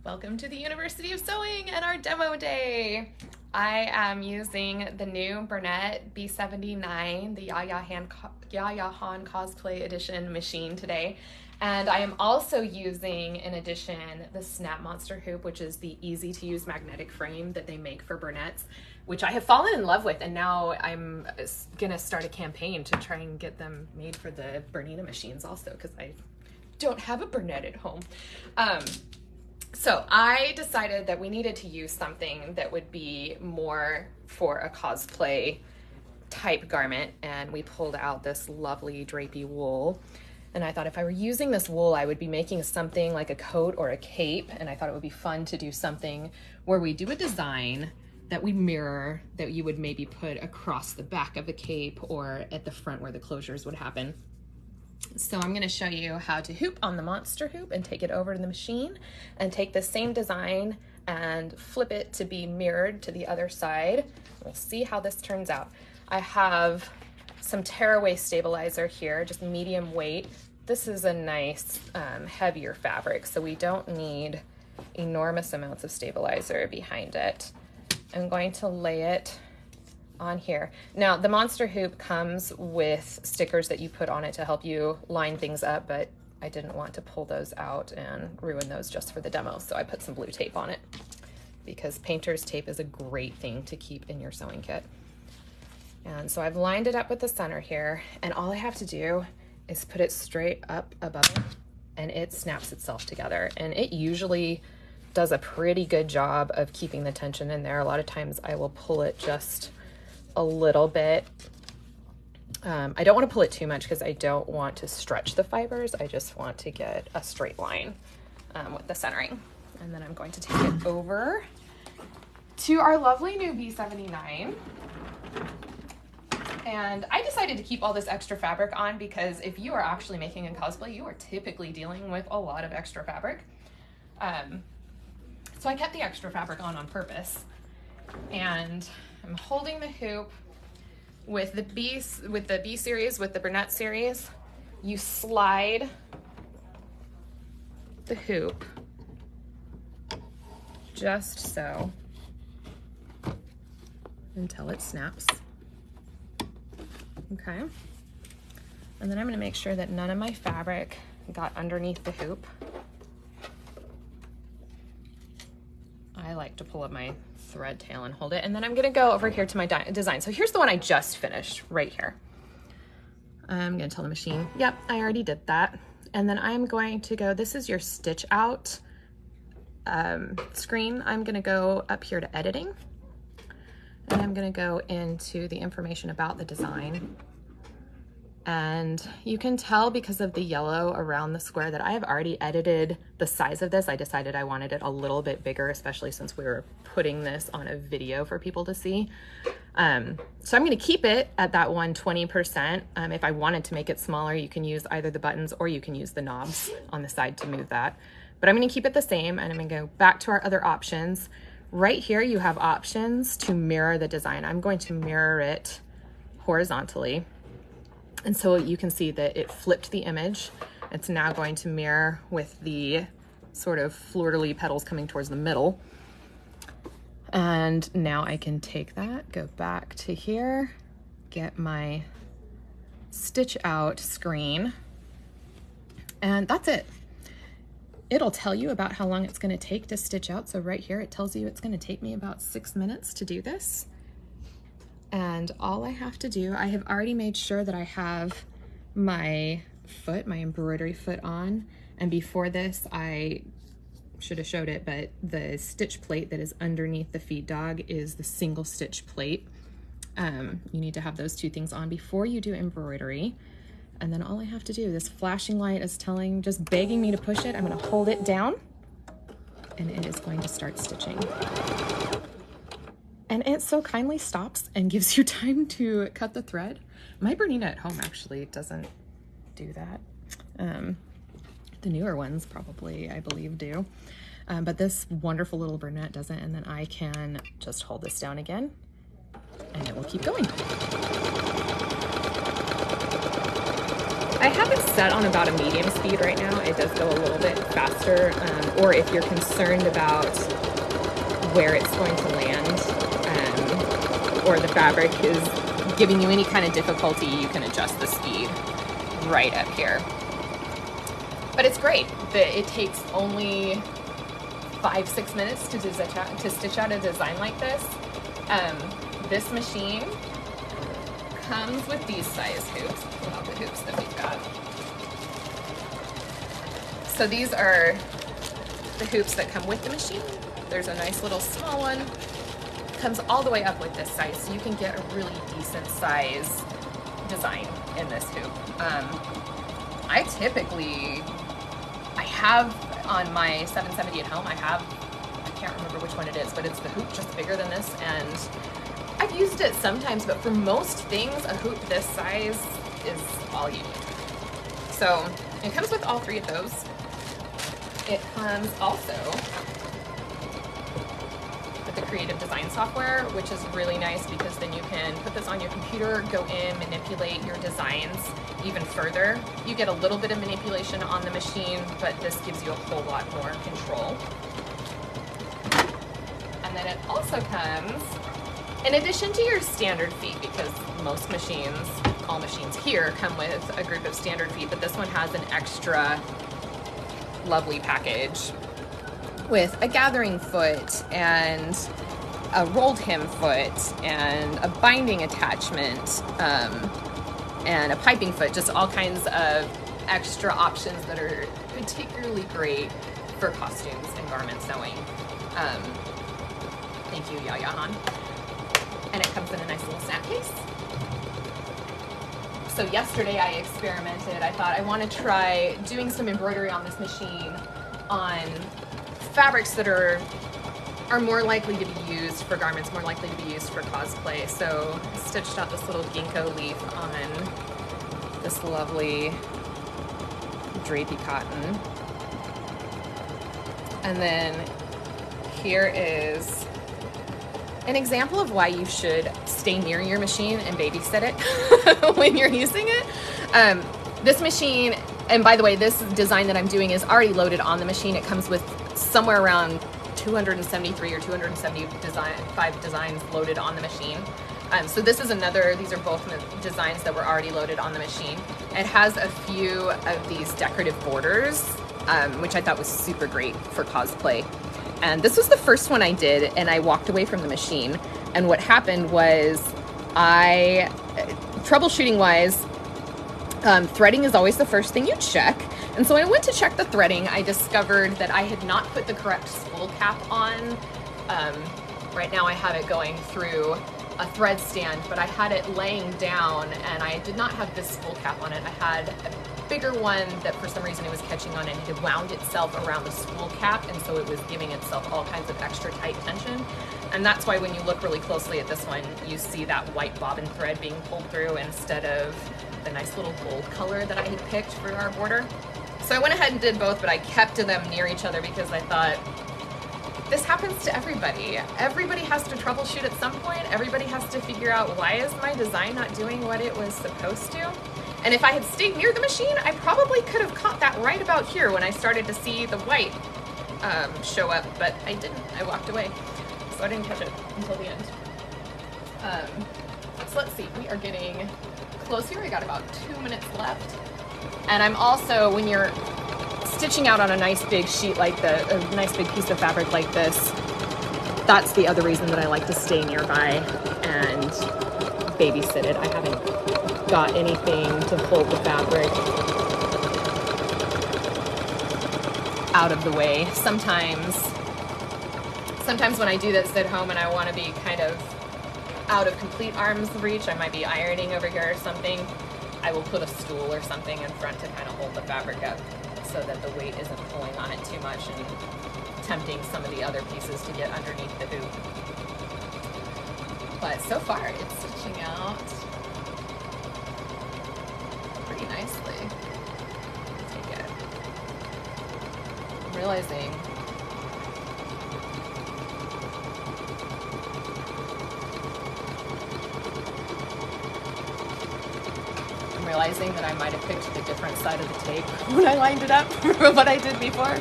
Welcome to the University of Sewing and our demo day. I am using the new Bernette B79, the Yaya Han Cosplay Edition machine today. And I am also using, in addition, the Snap Monster Hoop, which is the easy to use magnetic frame that they make for Bernettes, which I have fallen in love with. And now I'm gonna start a campaign to try and get them made for the Bernina machines also, because I don't have a Bernette at home. So I decided that we needed to use something that would be more for a cosplay type garment, and we pulled out this lovely drapey wool. And I thought if I were using this wool, I would be making something like a coat or a cape, and I thought it would be fun to do something where we do a design that we mirror, that you would maybe put across the back of a cape or at the front where the closures would happen. So I'm going to show you how to hoop on the monster hoop and take it over to the machine and take the same design and flip it to be mirrored to the other side. We'll see how this turns out. I have some tearaway stabilizer here, just medium weight. This is a nice heavier fabric, so we don't need enormous amounts of stabilizer behind it. I'm going to lay it on here. Now, the monster hoop comes with stickers that you put on it to help you line things up, but I didn't want to pull those out and ruin those just for the demo, so I put some blue tape on it, because painter's tape is a great thing to keep in your sewing kit. And so I've lined it up with the center here, and all I have to do is put it straight up above it, and it snaps itself together. And it usually does a pretty good job of keeping the tension in there. A lot of times I will pull it just a little bit. I don't want to pull it too much because I don't want to stretch the fibers. I just want to get a straight line with the centering. And then I'm going to take it over to our lovely new B79. And I decided to keep all this extra fabric on because if you are actually making a cosplay, you are typically dealing with a lot of extra fabric. So I kept the extra fabric on purpose. And I'm holding the hoop with the B series, with the Bernette series. You slide the hoop just so until it snaps. Okay. And then I'm going to make sure that none of my fabric got underneath the hoop. I like to pull up my thread tail and hold it, and then I'm gonna go over here to my design. So here's the one I just finished right here. I'm gonna tell the machine, yep, I already did that. And then I'm going to go, this is your stitch out screen. I'm gonna go up here to editing, and I'm gonna go into the information about the design. And you can tell because of the yellow around the square that I have already edited the size of this. I decided I wanted it a little bit bigger, especially since we were putting this on a video for people to see. So I'm gonna keep it at that 120%. If I wanted to make it smaller, you can use either the buttons or you can use the knobs on the side to move that. But I'm gonna keep it the same, and I'm gonna go back to our other options. Right here, you have options to mirror the design. I'm going to mirror it horizontally. And so you can see that it flipped the image. It's now going to mirror with the sort of fleur-de-lis petals coming towards the middle. And now I can take that, go back to here, get my stitch out screen, and that's it. It'll tell you about how long it's going to take to stitch out. So right here, it tells you it's going to take me about 6 minutes to do this. And all I have to do, I have already made sure that I have my foot, my embroidery foot on. And before this, I should have showed it, but the stitch plate that is underneath the feed dog is the single stitch plate. You need to have those two things on before you do embroidery. And then all I have to do, this flashing light is telling, just begging me to push it. I'm gonna hold it down and it is going to start stitching. And it so kindly stops and gives you time to cut the thread. My Bernina at home actually doesn't do that. The newer ones probably, I believe, do. But this wonderful little Bernette doesn't, and then I can just hold this down again and it will keep going. I haven't set on about a medium speed right now. It does go a little bit faster, or if you're concerned about where it's going to land, or the fabric is giving you any kind of difficulty, you can adjust the speed right up here. But it's great that it takes only 5-6 minutes to stitch out a design like this. This machine comes with these size hoops. Pull out the hoops that we've got. So these are the hoops that come with the machine. There's a nice little small one. Comes all the way up with this size, so you can get a really decent size design in this hoop. I have on my 770 at home, I can't remember which one it is, but it's the hoop just bigger than this, and I've used it sometimes, but for most things, a hoop this size is all you need. So it comes with all 3 of those. It comes also with the creative design software, which is really nice because then you can put this on your computer, go in, manipulate your designs even further. You get a little bit of manipulation on the machine, but this gives you a whole lot more control. And then it also comes, in addition to your standard feet, because most machines, all machines here, come with a group of standard feet, but this one has an extra lovely package with a gathering foot and a rolled hem foot and a binding attachment and a piping foot, just all kinds of extra options that are particularly great for costumes and garment sewing. Thank you, Yaya. And it comes in a nice little snap case. So yesterday I experimented. I thought I want to try doing some embroidery on this machine on fabrics that are more likely to be used for garments, more likely to be used for cosplay. So I stitched out this little ginkgo leaf on this lovely drapey cotton. And then here is an example of why you should stay near your machine and babysit it when you're using it. This machine, and by the way, this design that I'm doing is already loaded on the machine. It comes with somewhere around 273 or 275 designs loaded on the machine. So this is another, these are both designs that were already loaded on the machine. It has a few of these decorative borders, which I thought was super great for cosplay. And this was the first one I did, and I walked away from the machine. And what happened was troubleshooting wise, threading is always the first thing you check. And so when I went to check the threading, I discovered that I had not put the correct spool cap on. Right now I have it going through a thread stand, but I had it laying down and I did not have this spool cap on it. I had a bigger one that for some reason it was catching on and it had wound itself around the spool cap, and so it was giving itself all kinds of extra tight tension. And that's why when you look really closely at this one, you see that white bobbin thread being pulled through instead of the nice little gold color that I had picked for our border. So I went ahead and did both, but I kept them near each other because I thought, this happens to everybody. Everybody has to troubleshoot at some point. Everybody has to figure out, why is my design not doing what it was supposed to? And if I had stayed near the machine, I probably could have caught that right about here when I started to see the white show up, but I didn't. I walked away, so I didn't catch it until the end. So let's see, we are getting close here. I got about 2 minutes left. And I'm also, when you're stitching out on a nice big sheet like a nice big piece of fabric like this, that's the other reason that I like to stay nearby and babysit it. I haven't got anything to hold the fabric out of the way. Sometimes when I do this at home and I want to be kind of out of complete arm's reach, I might be ironing over here or something, I will put a stool or something in front to kind of hold the fabric up so that the weight isn't pulling on it too much and tempting some of the other pieces to get underneath the hoop. But so far it's stitching out pretty nicely. Take it. I'm realizing realizing that I might have picked the different side of the tape when I lined it up from what I did before.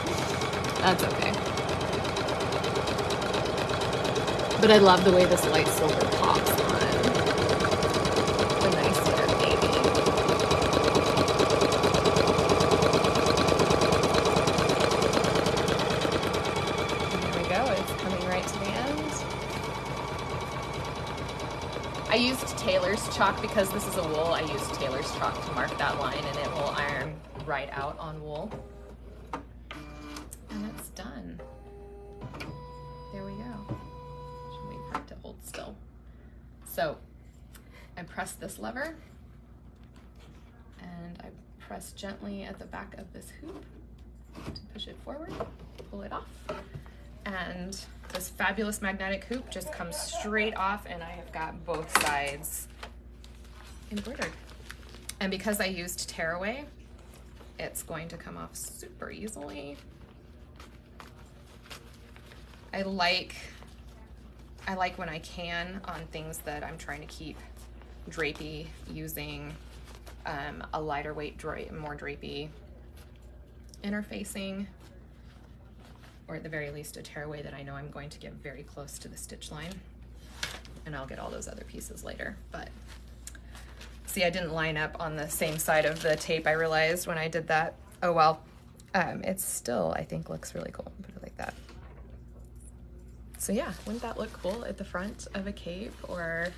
That's okay. But I love the way this light silver pops on. The nice dark navy. There we go, it's coming right to the end. I used tailor's chalk because this is a wool. I used tailor's chalk to mark that line, and it will iron right out on wool. And it's done. There we go. Should wait for it to hold still. So I press this lever and I press gently at the back of this hoop to push it forward, pull it off. And this fabulous magnetic hoop just comes straight off, and I have got both sides embroidered. And because I used tearaway, it's going to come off super easily. I like when I can on things that I'm trying to keep drapey, using a lighter weight, more drapey interfacing, or at the very least a tearaway that I know I'm going to get very close to the stitch line, and I'll get all those other pieces later. But see, I didn't line up on the same side of the tape, I realized when I did that. Oh well, it still, I think, looks really cool. Put it like that. So yeah, wouldn't that look cool at the front of a cape or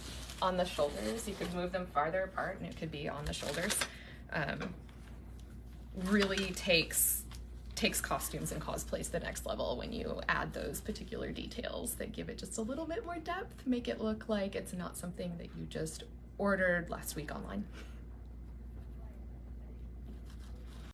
on the shoulders? You could move them farther apart and it could be on the shoulders. Really takes costumes and cosplays to the next level when you add those particular details that give it just a little bit more depth, make it look like it's not something that you just ordered last week online.